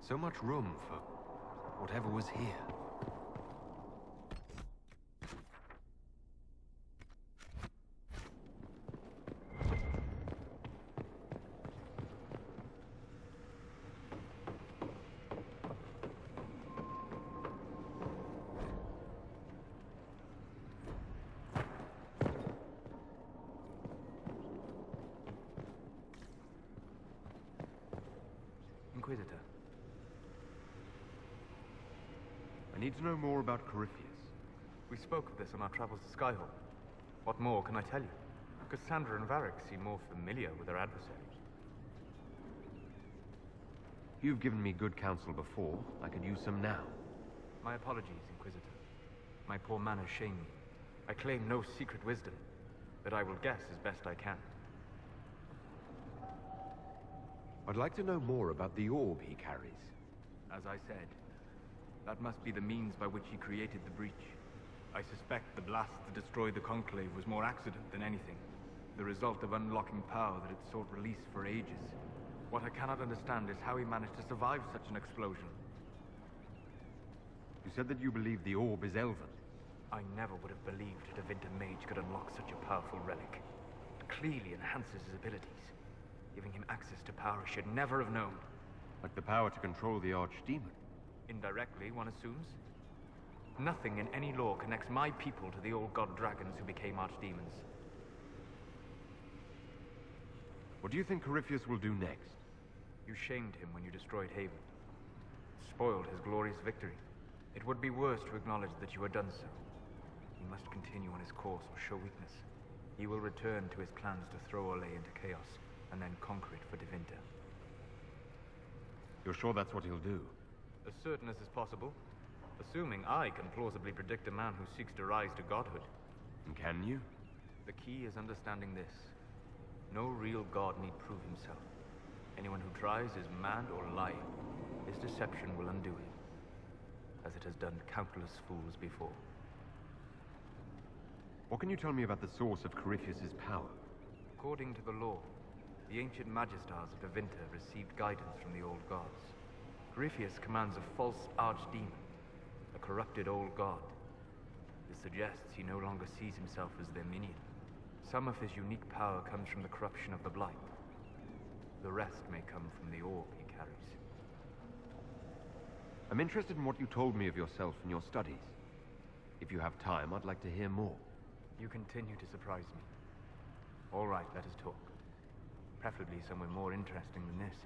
So much room for whatever was here. Inquisitor. I need to know more about Corypheus. We spoke of this on our travels to Skyhawk. What more can I tell you? Cassandra and Varric seem more familiar with their adversaries. You've given me good counsel before. I could use some now. My apologies, Inquisitor. My poor manners shame me. I claim no secret wisdom, but I will guess as best I can. I'd like to know more about the orb he carries. As I said, that must be the means by which he created the breach. I suspect the blast that destroyed the Conclave was more accident than anything, the result of unlocking power that had sought release for ages. What I cannot understand is how he managed to survive such an explosion. You said that you believe the orb is Elven. I never would have believed a Devinter mage could unlock such a powerful relic. It clearly enhances his abilities, giving him access to power he should never have known. Like the power to control the Archdemon. Indirectly, one assumes. Nothing in any law connects my people to the old god dragons who became archdemons. What do you think Corypheus will do next? You shamed him when you destroyed Haven. Spoiled his glorious victory. It would be worse to acknowledge that you had done so. He must continue on his course or show weakness. He will return to his plans to throw Orlais into chaos, and then conquer it for Devinter. You're sure that's what he'll do? As certain as is possible. Assuming I can plausibly predict a man who seeks to rise to godhood. And can you? The key is understanding this. No real god need prove himself. Anyone who tries is mad or lying. His deception will undo him, as it has done countless fools before. What can you tell me about the source of Corypheus's power? According to the law, the ancient Magistars of Devinter received guidance from the old gods. Corypheus commands a false archdemon, a corrupted old god. This suggests he no longer sees himself as their minion. Some of his unique power comes from the corruption of the Blight. The rest may come from the orb he carries. I'm interested in what you told me of yourself in your studies. If you have time, I'd like to hear more. You continue to surprise me. All right, let us talk. Preferably somewhere more interesting than this.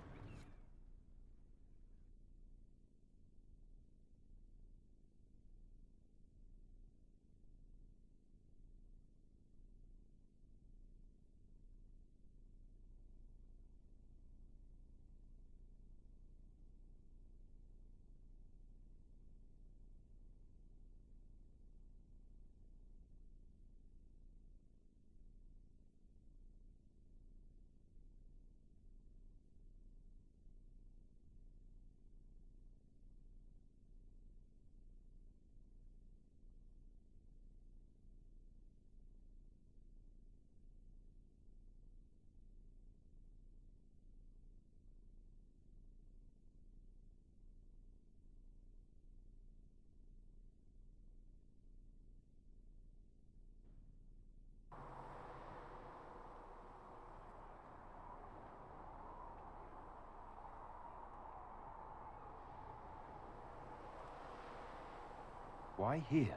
Why here?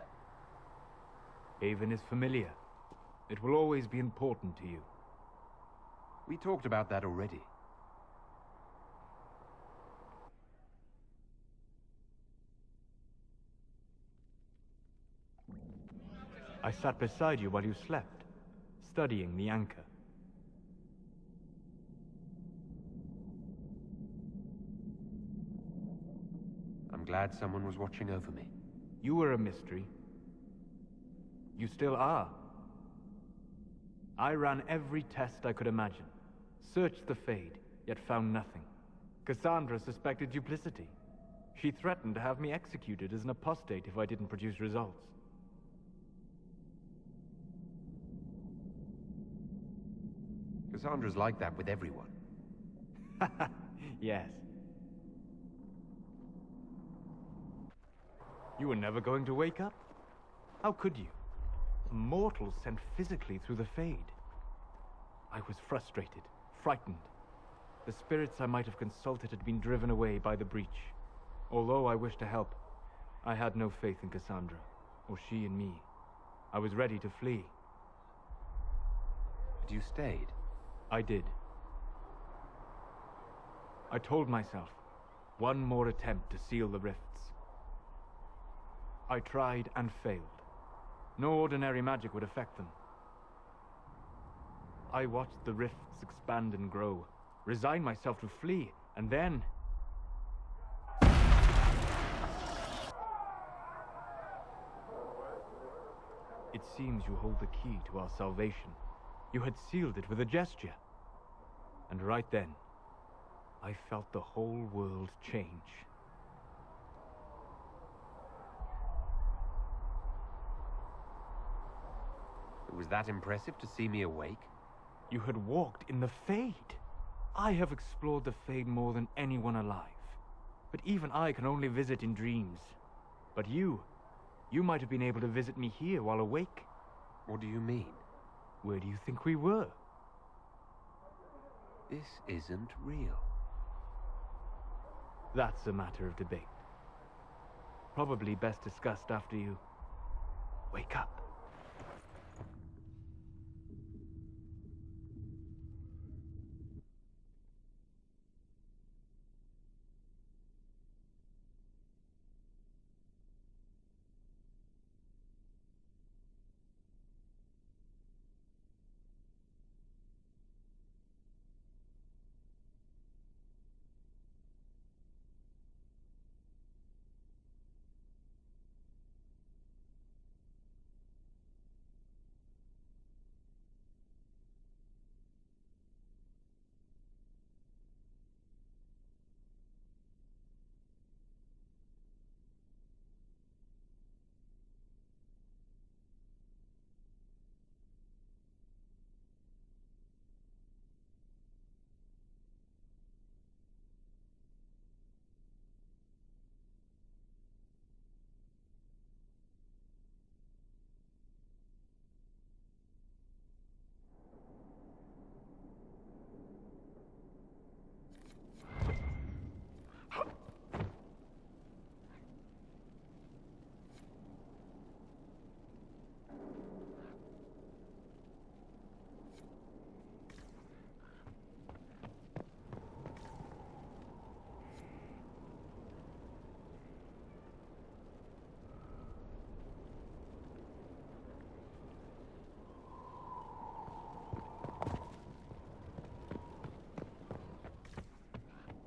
Haven is familiar. It will always be important to you. We talked about that already. I sat beside you while you slept, studying the anchor. I'm glad someone was watching over me. You were a mystery. You still are. I ran every test I could imagine. Searched the Fade, yet found nothing. Cassandra suspected duplicity. She threatened to have me executed as an apostate if I didn't produce results. Cassandra's like that with everyone. Yes. You were never going to wake up? How could you? A mortal sent physically through the Fade. I was frustrated, frightened. The spirits I might have consulted had been driven away by the breach. Although I wished to help, I had no faith in Cassandra, or she in me. I was ready to flee. But you stayed. I did. I told myself, one more attempt to seal the rifts. I tried and failed. No ordinary magic would affect them. I watched the rifts expand and grow, resigned myself to flee, and then... It seems you hold the key to our salvation. You had sealed it with a gesture. And right then, I felt the whole world change. It was that impressive to see me awake? You had walked in the Fade. I have explored the Fade more than anyone alive. But even I can only visit in dreams. But you might have been able to visit me here while awake. What do you mean? Where do you think we were? This isn't real. That's a matter of debate. Probably best discussed after you wake up.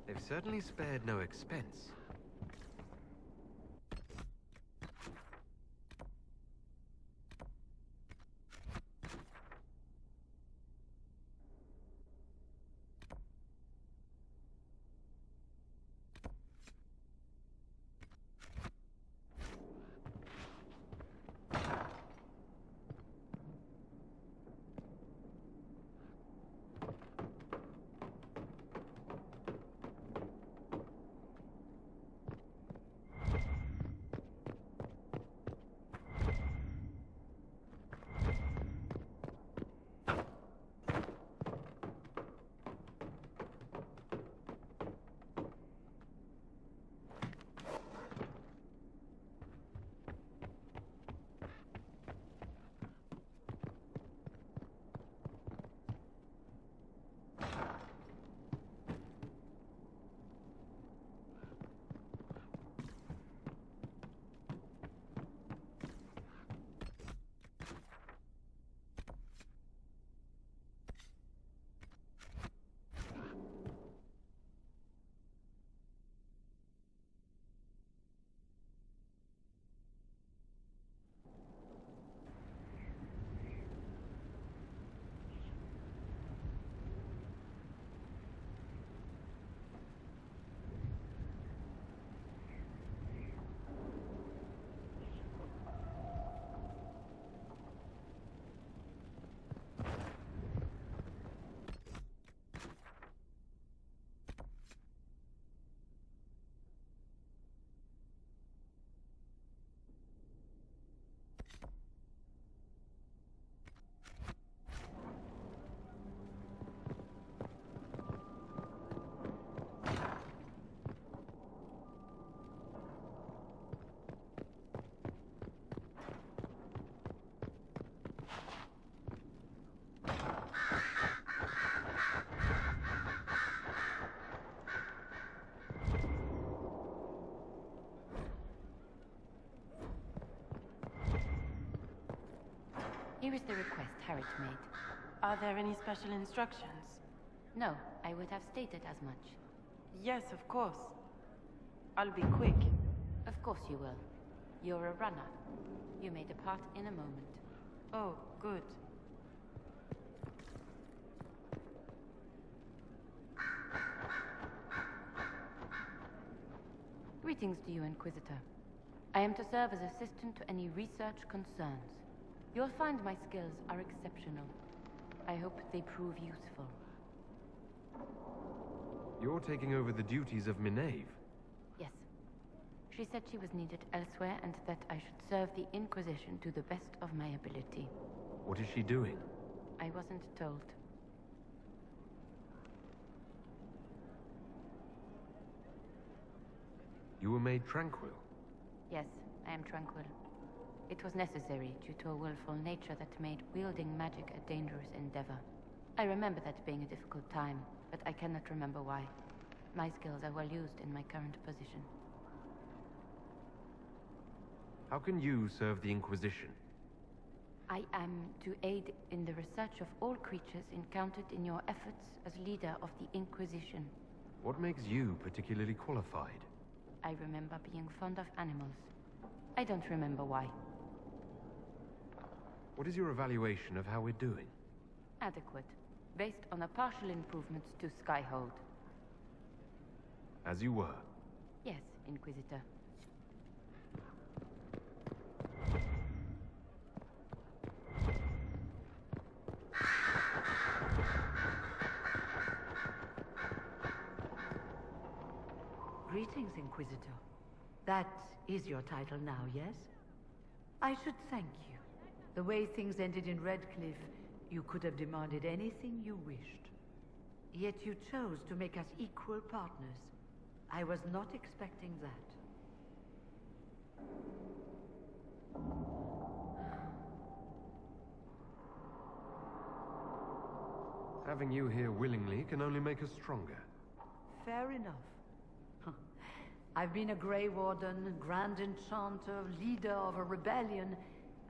They've certainly spared no expense. Here is the request Harriet made. Are there any special instructions? No, I would have stated as much. Yes, of course. I'll be quick. Of course you will. You're a runner. You may depart in a moment. Oh, good. Greetings to you, Inquisitor. I am to serve as assistant to any research concerns. You'll find my skills are exceptional. I hope they prove useful. You're taking over the duties of Minave. Yes. She said she was needed elsewhere and that I should serve the Inquisition to the best of my ability. What is she doing? I wasn't told. You were made tranquil. Yes, I am tranquil. It was necessary due to a willful nature that made wielding magic a dangerous endeavor. I remember that being a difficult time, but I cannot remember why. My skills are well used in my current position. How can you serve the Inquisition? I am to aid in the research of all creatures encountered in your efforts as leader of the Inquisition. What makes you particularly qualified? I remember being fond of animals. I don't remember why. What is your evaluation of how we're doing? Adequate, based on the partial improvements to Skyhold. As you were. Yes, Inquisitor. Greetings, Inquisitor. That is your title now, yes? I should thank you. The way things ended in Redcliffe, you could have demanded anything you wished. Yet you chose to make us equal partners. I was not expecting that. Having you here willingly can only make us stronger. Fair enough. I've been a Grey Warden, Grand Enchanter, leader of a rebellion,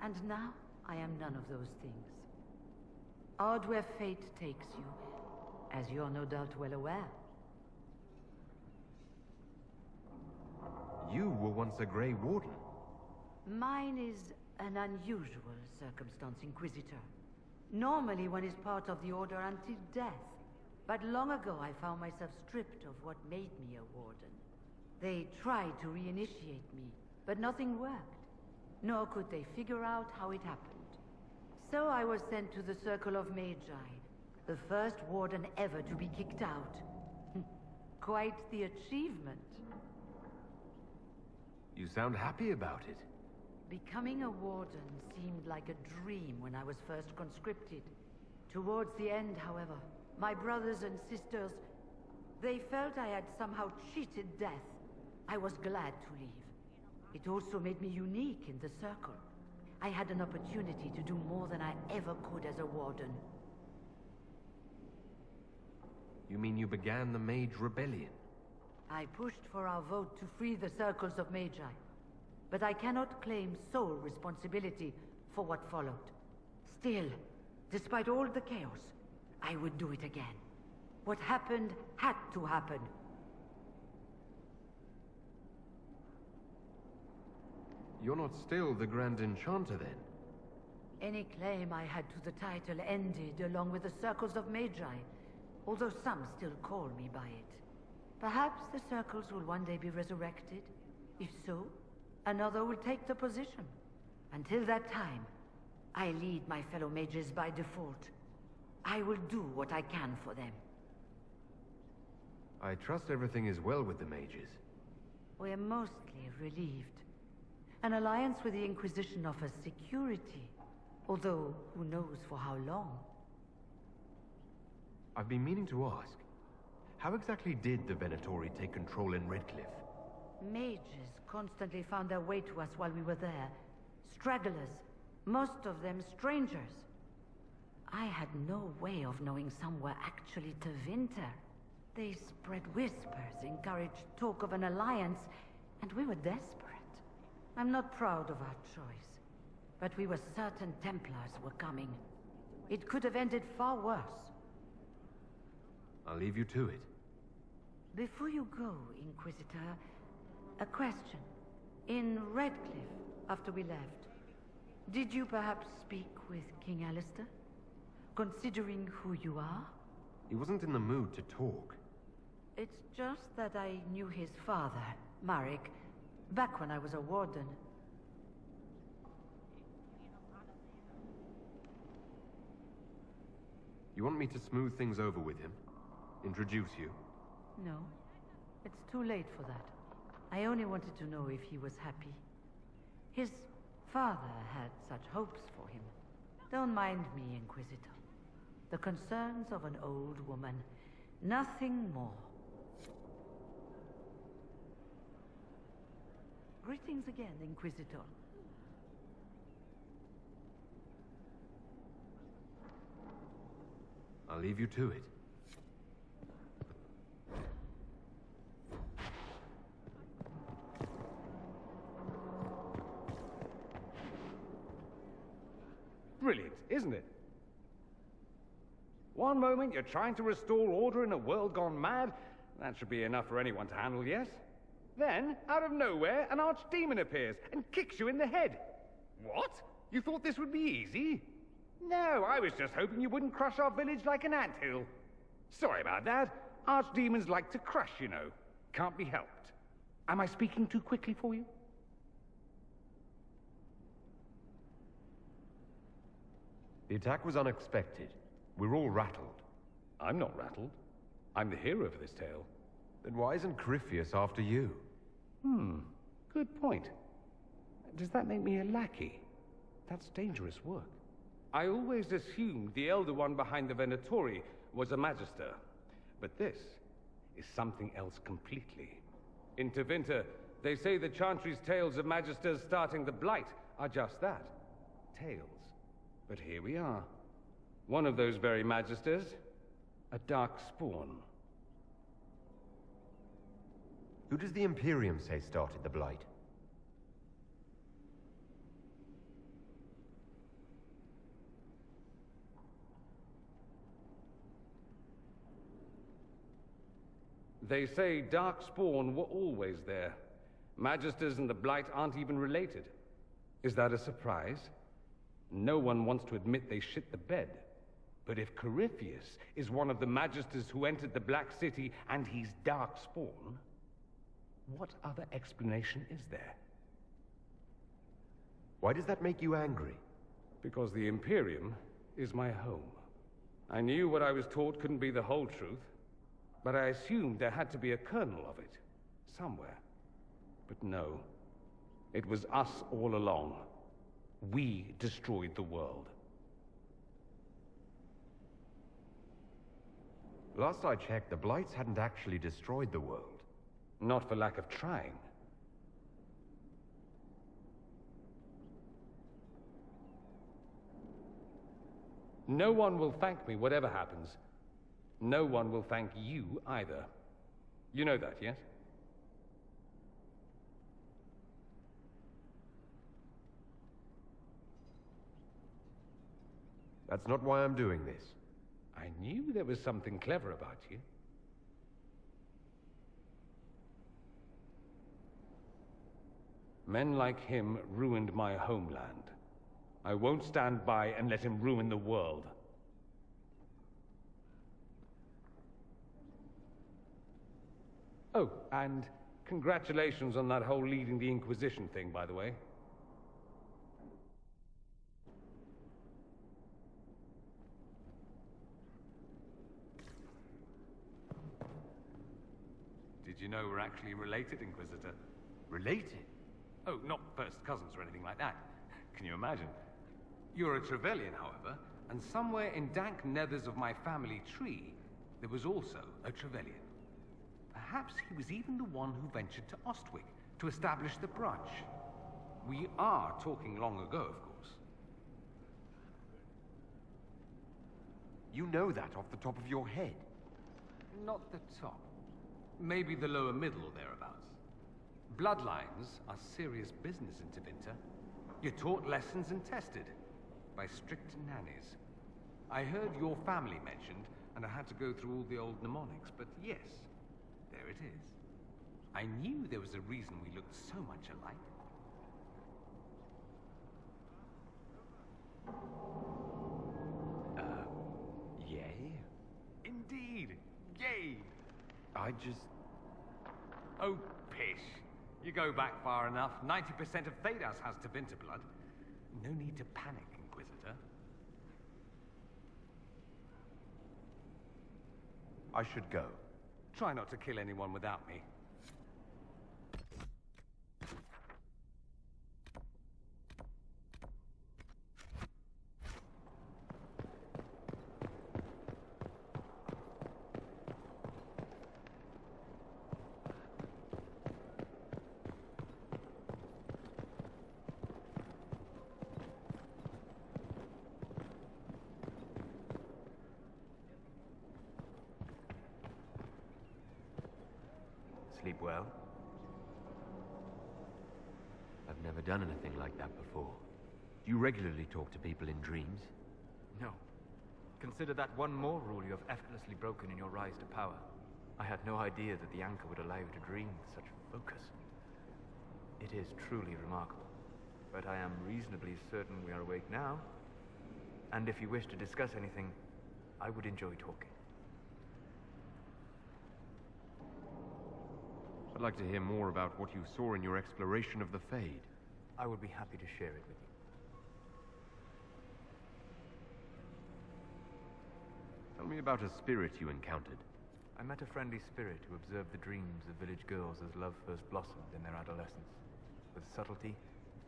and now I am none of those things. Odd where fate takes you, as you're no doubt well aware. You were once a Grey Warden. Mine is an unusual circumstance, Inquisitor. Normally one is part of the Order until death. But long ago I found myself stripped of what made me a Warden. They tried to reinitiate me, but nothing worked. Nor could they figure out how it happened. So I was sent to the Circle of Magi, the first Warden ever to be kicked out. Quite the achievement. You sound happy about it. Becoming a Warden seemed like a dream when I was first conscripted. Towards the end, however, my brothers and sisters, they felt I had somehow cheated death. I was glad to leave. It also made me unique in the Circle. I had an opportunity to do more than I ever could as a Warden. You mean you began the Mage Rebellion? I pushed for our vote to free the Circles of Magi. But I cannot claim sole responsibility for what followed. Still, despite all the chaos, I would do it again. What happened had to happen. You're not still the Grand Enchanter, then? Any claim I had to the title ended along with the Circles of Magi, although some still call me by it. Perhaps the Circles will one day be resurrected. If so, another will take the position. Until that time, I lead my fellow mages by default. I will do what I can for them. I trust everything is well with the mages. We're mostly relieved. An alliance with the Inquisition offers security, although who knows for how long. I've been meaning to ask, how exactly did the Venatori take control in Redcliffe? Mages constantly found their way to us while we were there. Stragglers, most of them strangers. I had no way of knowing some were actually Tevinter. They spread whispers, encouraged talk of an alliance, and we were desperate. I'm not proud of our choice. but we were certain Templars were coming. It could have ended far worse. I'll leave you to it. Before you go, Inquisitor, a question. In Redcliffe, after we left, did you perhaps speak with King Alistair? Considering who you are? He wasn't in the mood to talk. It's just that I knew his father, Marek, back when I was a warden. You want me to smooth things over with him? Introduce you? No, it's too late for that. I only wanted to know if he was happy. His father had such hopes for him. Don't mind me, Inquisitor. The concerns of an old woman. Nothing more. Greetings again, Inquisitor. I'll leave you to it. Brilliant, isn't it? One moment you're trying to restore order in a world gone mad. That should be enough for anyone to handle, yes? Then, out of nowhere, an archdemon appears and kicks you in the head. What? You thought this would be easy? No, I was just hoping you wouldn't crush our village like an anthill. Sorry about that. Archdemons like to crush, you know. Can't be helped. Am I speaking too quickly for you? The attack was unexpected. We're all rattled. I'm not rattled. I'm the hero of this tale. Then why isn't Corypheus after you? Good point. Does that make me a lackey? That's dangerous work. I always assumed the Elder One behind the Venatori was a Magister. But this is something else completely. In Tevinter, they say the Chantry's tales of Magisters starting the Blight are just that. Tales. But here we are. One of those very Magisters, a dark spawn. Who does the Imperium say started the Blight? They say Darkspawn were always there. Magisters and the Blight aren't even related. Is that a surprise? No one wants to admit they shit the bed. But if Corypheus is one of the Magisters who entered the Black City and he's Darkspawn, what other explanation is there? Why does that make you angry? Because the Imperium is my home. I knew what I was taught couldn't be the whole truth, but I assumed there had to be a kernel of it, somewhere. But no, it was us all along. We destroyed the world. Last I checked, the Blights hadn't actually destroyed the world. Not for lack of trying. No one will thank me, whatever happens. No one will thank you either. You know that, yes? That's not why I'm doing this. I knew there was something clever about you. Men like him ruined my homeland. I won't stand by and let him ruin the world. Oh, and congratulations on that whole leading the Inquisition thing, by the way. Did you know we're actually related, Inquisitor? Related? Oh, not first cousins or anything like that. Can you imagine? You're a Trevelyan, however, and somewhere in dank nethers of my family tree, there was also a Trevelyan. Perhaps he was even the one who ventured to Ostwick to establish the branch. We are talking long ago, of course. You know that off the top of your head. Not the top. Maybe the lower middle or thereabouts. Bloodlines are serious business in Tevinter. You're taught lessons and tested by strict nannies. I heard your family mentioned, and I had to go through all the old mnemonics, but yes, there it is. I knew there was a reason we looked so much alike. Yay? Indeed, yay! I just... Oh, pish. You go back far enough. 90% of Thedas has Tevinter blood. No need to panic, Inquisitor. I should go. Try not to kill anyone without me. Sleep well? I've never done anything like that before. Do you regularly talk to people in dreams? No. Consider that one more rule you have effortlessly broken in your rise to power. I had no idea that the anchor would allow you to dream with such focus. It is truly remarkable. But I am reasonably certain we are awake now. And if you wish to discuss anything, I would enjoy talking. I'd like to hear more about what you saw in your exploration of the Fade. I would be happy to share it with you. Tell me about a spirit you encountered. I met a friendly spirit who observed the dreams of village girls as love first blossomed in their adolescence. With subtlety,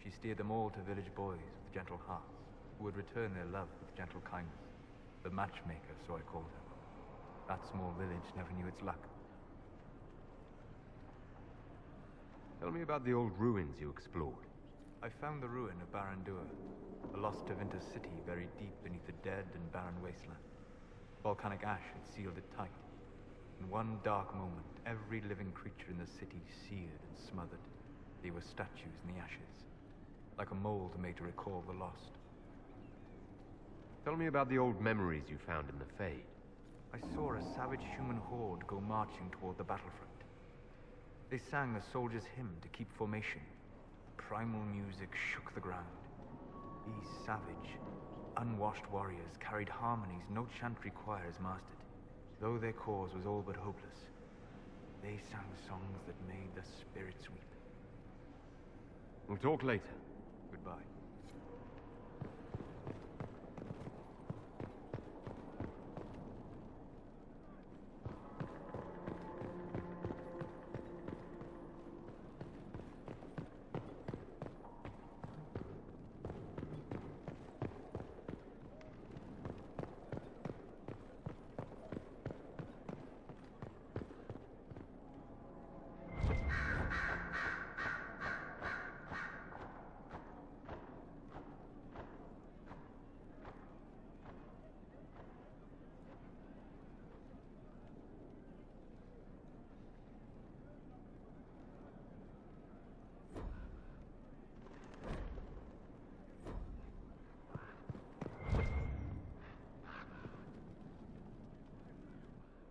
she steered them all to village boys with gentle hearts, who would return their love with gentle kindness. The matchmaker, so I called her. That small village never knew its luck. Tell me about the old ruins you explored. I found the ruin of Barandur, a lost Tevinter city buried deep beneath a dead and barren wasteland. Volcanic ash had sealed it tight. In one dark moment, every living creature in the city seared and smothered. They were statues in the ashes, like a mold made to recall the lost. Tell me about the old memories you found in the Fade. I saw a savage human horde go marching toward the battlefront. They sang a soldier's hymn to keep formation. Primal music shook the ground. These savage, unwashed warriors carried harmonies no chantry choirs mastered. Though their cause was all but hopeless, they sang songs that made the spirits weep. We'll talk later. Goodbye.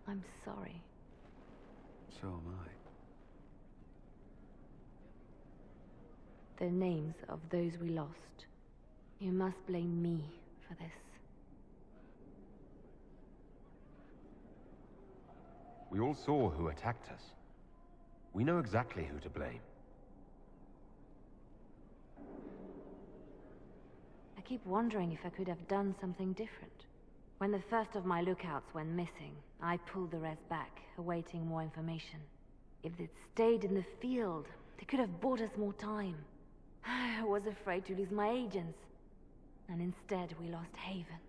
I'm sorry. So am I. The names of those we lost. You must blame me for this. We all saw who attacked us. We know exactly who to blame. I keep wondering if I could have done something different. When the first of my lookouts went missing, I pulled the rest back, awaiting more information. If they'd stayed in the field, they could have bought us more time. I was afraid to lose my agents. And instead, we lost Haven.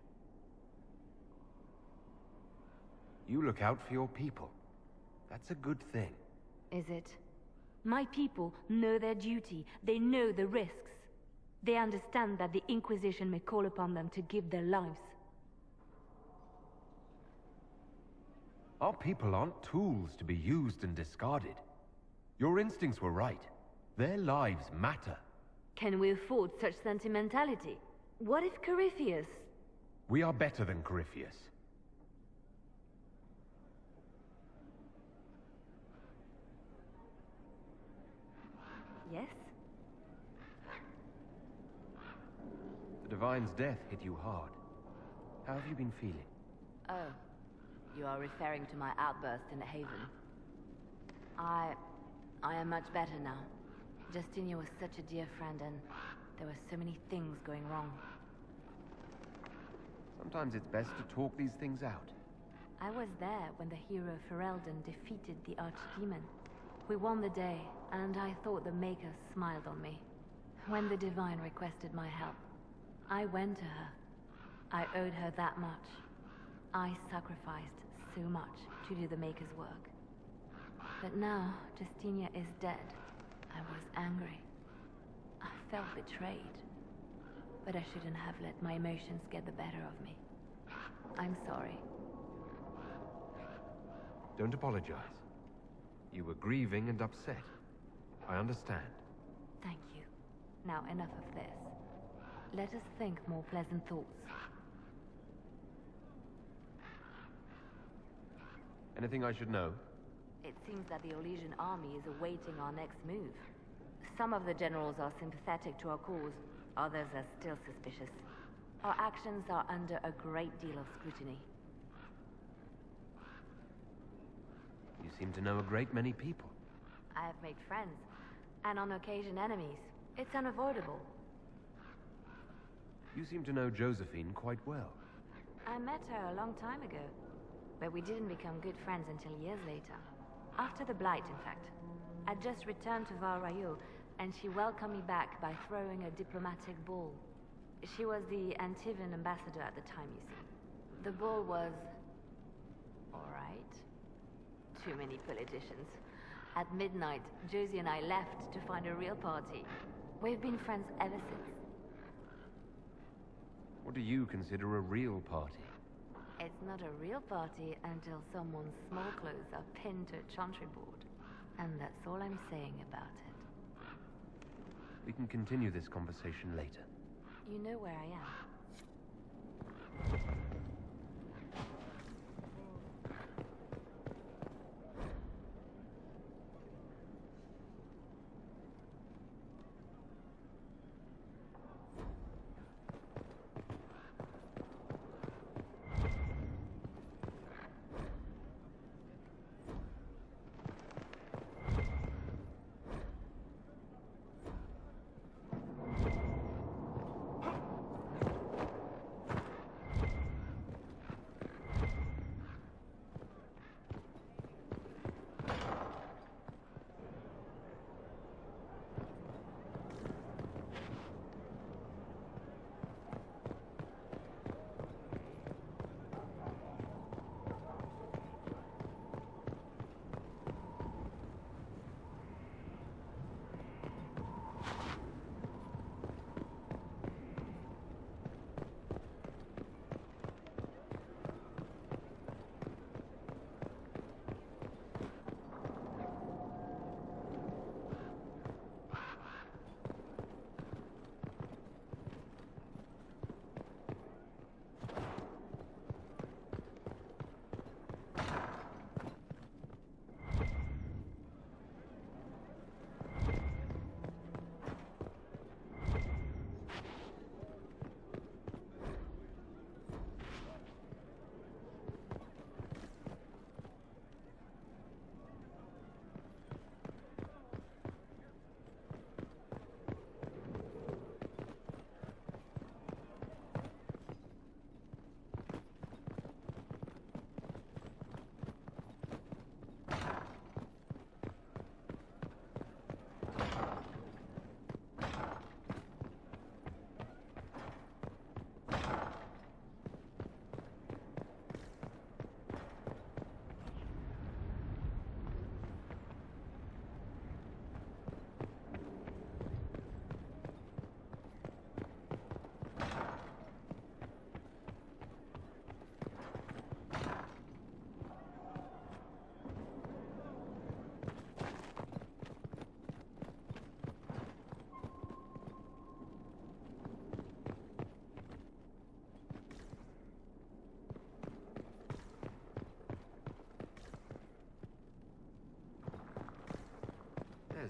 You look out for your people. That's a good thing. Is it? My people know their duty. They know the risks. They understand that the Inquisition may call upon them to give their lives. Our people aren't tools to be used and discarded. Your instincts were right. Their lives matter. Can we afford such sentimentality? What if Corypheus... We are better than Corypheus. Yes? The Divine's death hit you hard. How have you been feeling? Oh, you are referring to my outburst in the Haven. I am much better now. Justinia was such a dear friend, and there were so many things going wrong. Sometimes it's best to talk these things out. I was there when the hero Ferelden defeated the Archdemon. We won the day, and I thought the Maker smiled on me. When the Divine requested my help, I went to her. I owed her that much. I sacrificed so much to do the Maker's work. But now, Justinia is dead. I was angry. I felt betrayed. But I shouldn't have let my emotions get the better of me. I'm sorry. Don't apologize. You were grieving and upset. I understand. Thank you. Now enough of this. Let us think more pleasant thoughts. Anything I should know? It seems that the Orlesian army is awaiting our next move. Some of the generals are sympathetic to our cause, others are still suspicious. Our actions are under a great deal of scrutiny. You seem to know a great many people. I have made friends, and on occasion enemies. It's unavoidable. You seem to know Josephine quite well. I met her a long time ago, but we didn't become good friends until years later. After the Blight, in fact. I'd just returned to Val Rayo, and she welcomed me back by throwing a diplomatic ball. She was the Antivan ambassador at the time, you see. The ball was... alright. Too many politicians. At midnight, Josie and I left to find a real party. We've been friends ever since. What do you consider a real party? It's not a real party until someone's small clothes are pinned to a chantry board. And that's all I'm saying about it. We can continue this conversation later. You know where I am.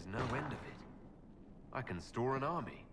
There's no end of it. I can store an army.